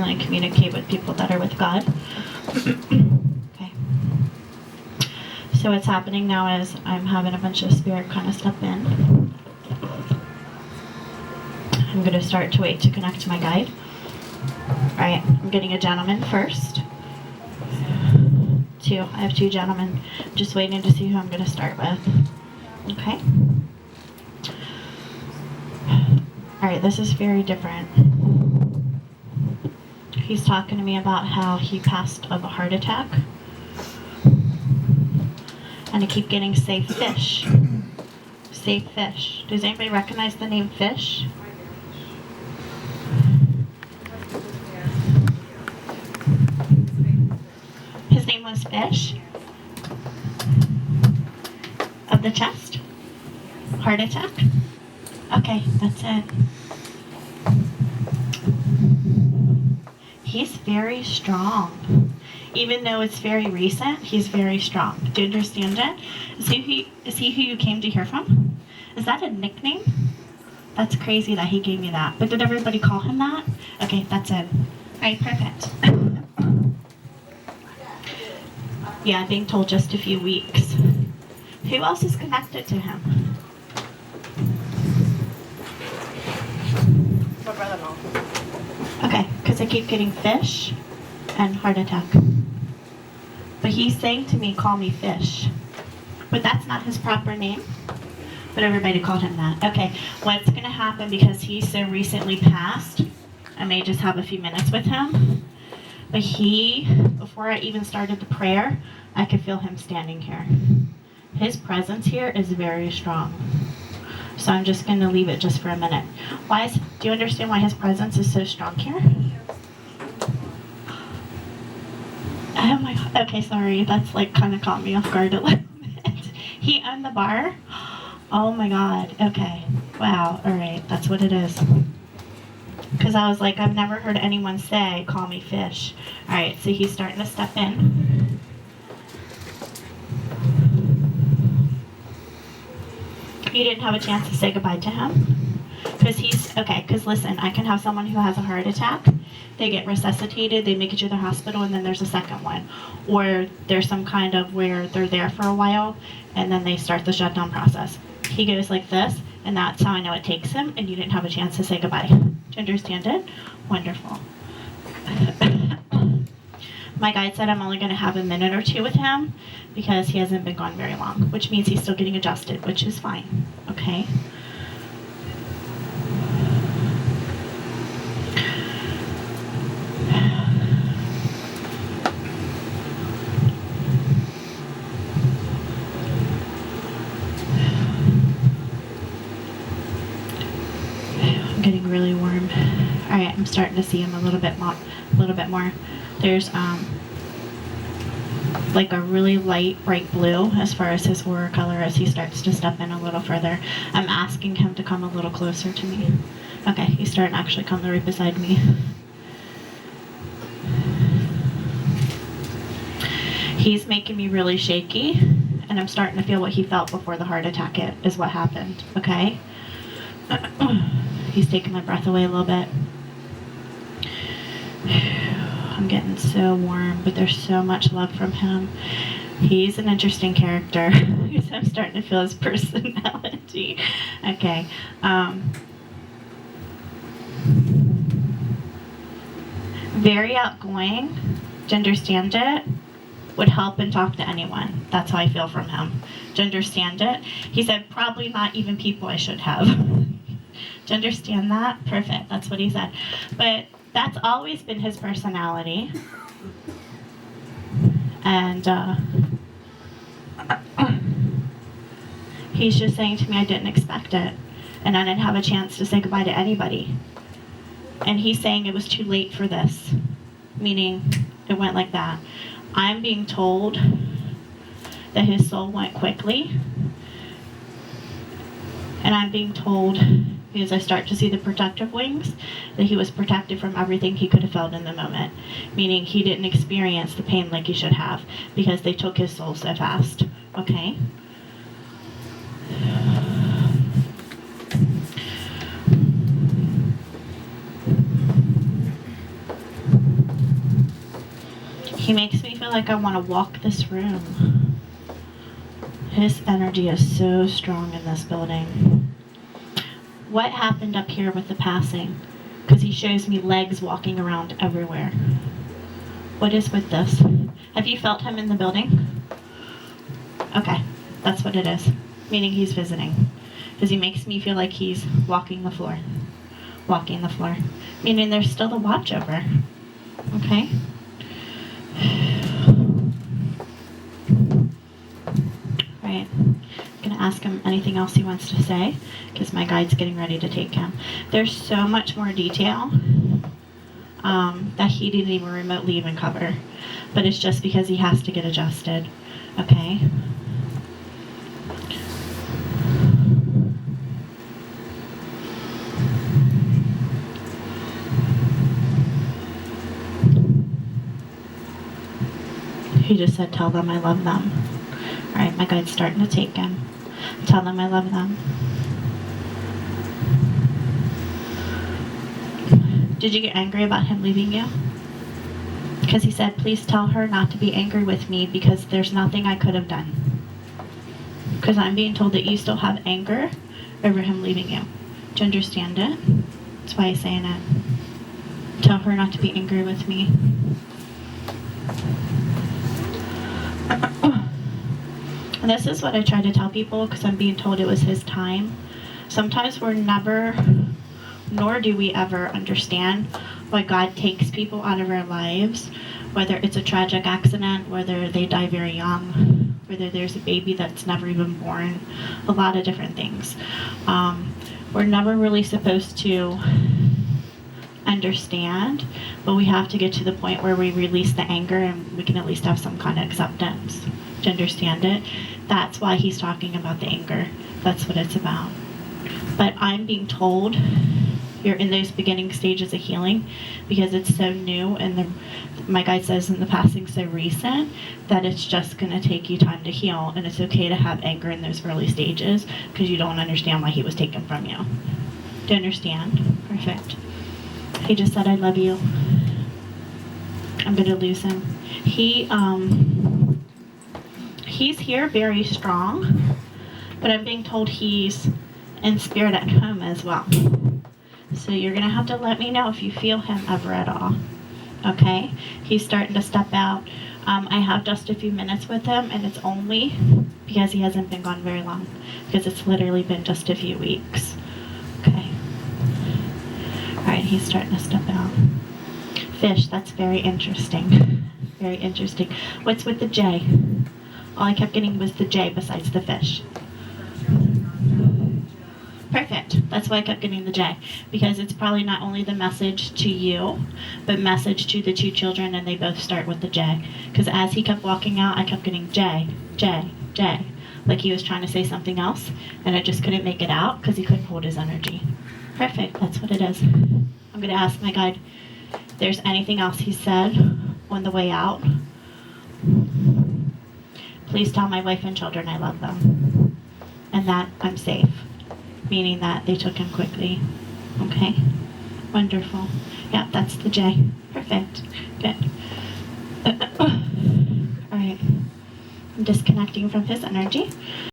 only communicate with people that are with God. Okay. So what's happening now is I'm having a bunch of spirit kind of step in. I'm going to start to wait to connect to my guide. Alright, I'm getting a gentleman first. I have two gentlemen. Just waiting to see who I'm going to start with. Okay? Alright, this is very different. He's talking to me about how he passed of a heart attack. And I keep getting safe fish. Safe fish. Does anybody recognize the name Fish? His name was Fish? Of the chest? Heart attack? Okay, that's it. He's very strong. Even though it's very recent, he's very strong. Do you understand it? Is he who you came to hear from? Is that a nickname? That's crazy that he gave me that. But did everybody call him that? Okay, that's it. Alright, perfect. Yeah, being told just a few weeks. Who else is connected to him? My brother-in-law. Okay, because I keep getting Fish and heart attack. But he's saying to me, call me Fish. But that's not his proper name. But everybody called him that. Okay, what's going to happen, because he's so recently passed, I may just have a few minutes with him. But before I even started the prayer, I could feel him standing here. His presence here is very strong. So I'm just going to leave it just for a minute. Do you understand why his presence is so strong here? Oh my God. Okay, sorry. That's like kind of caught me off guard a little bit. He owned the bar? Oh my God. Okay. Wow. All right. That's what it is. Because I was like, I've never heard anyone say, call me Fish. All right. So he's starting to step in. You didn't have a chance to say goodbye to him? Because listen, I can have someone who has a heart attack, they get resuscitated, they make it to the hospital, and then there's a second one. Or there's some kind of where they're there for a while, and then they start the shutdown process. He goes like this, and that's how I know it takes him, and you didn't have a chance to say goodbye. Do you understand it? Wonderful. My guide said I'm only going to have a minute or two with him because he hasn't been gone very long, which means he's still getting adjusted, which is fine. Okay? I'm getting really warm. All right, I'm starting to see him a little bit more. There's like a really light bright blue as far as his aura color as he starts to step in a little further. I'm asking him to come a little closer to me. Okay, he's starting to actually come right beside me. He's making me really shaky, and I'm starting to feel what he felt before the heart attack is what happened, okay? He's taking my breath away a little bit. I'm getting so warm, but there's so much love from him. He's an interesting character. I'm starting to feel his personality. Okay. Very outgoing. Do you understand it? Would help and talk to anyone. That's how I feel from him. Do you understand it? He said, probably not even people I should have. Do you understand that? Perfect. That's what he said. But that's always been his personality. And he's just saying to me, I didn't expect it. And I didn't have a chance to say goodbye to anybody. And he's saying it was too late for this. Meaning, it went like that. I'm being told that his soul went quickly. And I'm being told, because I start to see the protective wings, that he was protected from everything he could have felt in the moment. Meaning he didn't experience the pain like he should have, because they took his soul so fast. Okay? He makes me feel like I want to walk this room. His energy is so strong in this building. What happened up here with the passing? Because he shows me legs walking around everywhere. What is with this? Have you felt him in the building? Okay, that's what it is. Meaning he's visiting. Because he makes me feel like he's walking the floor. Walking the floor. Meaning there's still a watch over. Okay? Right. I'm going to ask him anything else he wants to say, because my guide's getting ready to take him. There's so much more detail that he didn't even remotely even cover. But it's just because he has to get adjusted. Okay? He just said, tell them I love them. All right, my guide's starting to take him. Tell them I love them. Did you get angry about him leaving you? Because he said, please tell her not to be angry with me because there's nothing I could have done. Because I'm being told that you still have anger over him leaving you. Do you understand it? That's why he's saying it. Tell her not to be angry with me. And this is what I try to tell people because I'm being told it was his time. Sometimes we're never, nor do we ever understand why God takes people out of our lives, whether it's a tragic accident, whether they die very young, whether there's a baby that's never even born, a lot of different things. We're never really supposed to understand, but we have to get to the point where we release the anger and we can at least have some kind of acceptance to understand it. That's why he's talking about the anger. That's what it's about. But I'm being told you're in those beginning stages of healing because it's so new and my guide says in the passing so recent that it's just going to take you time to heal, and it's okay to have anger in those early stages because you don't understand why he was taken from you. Do you understand? Perfect. He just said, I love you. I'm going to lose him. He's here very strong, but I'm being told he's in spirit at home as well. So you're going to have to let me know if you feel him ever at all. Okay? He's starting to step out. I have just a few minutes with him, and it's only because he hasn't been gone very long, because it's literally been just a few weeks. Okay. All right, he's starting to step out. Fish, that's very interesting. Very interesting. What's with the J? All I kept getting was the J besides the fish. Perfect. That's why I kept getting the J. Because it's probably not only the message to you, but message to the two children, and they both start with the J. Because as he kept walking out, I kept getting J, J, J. Like he was trying to say something else, and I just couldn't make it out because he couldn't hold his energy. Perfect. That's what it is. I'm going to ask my guide if there's anything else he said on the way out. Please tell my wife and children I love them and that I'm safe, meaning that they took him quickly. Okay? Wonderful. Yeah, that's the J. Perfect. Good. All right. I'm disconnecting from his energy.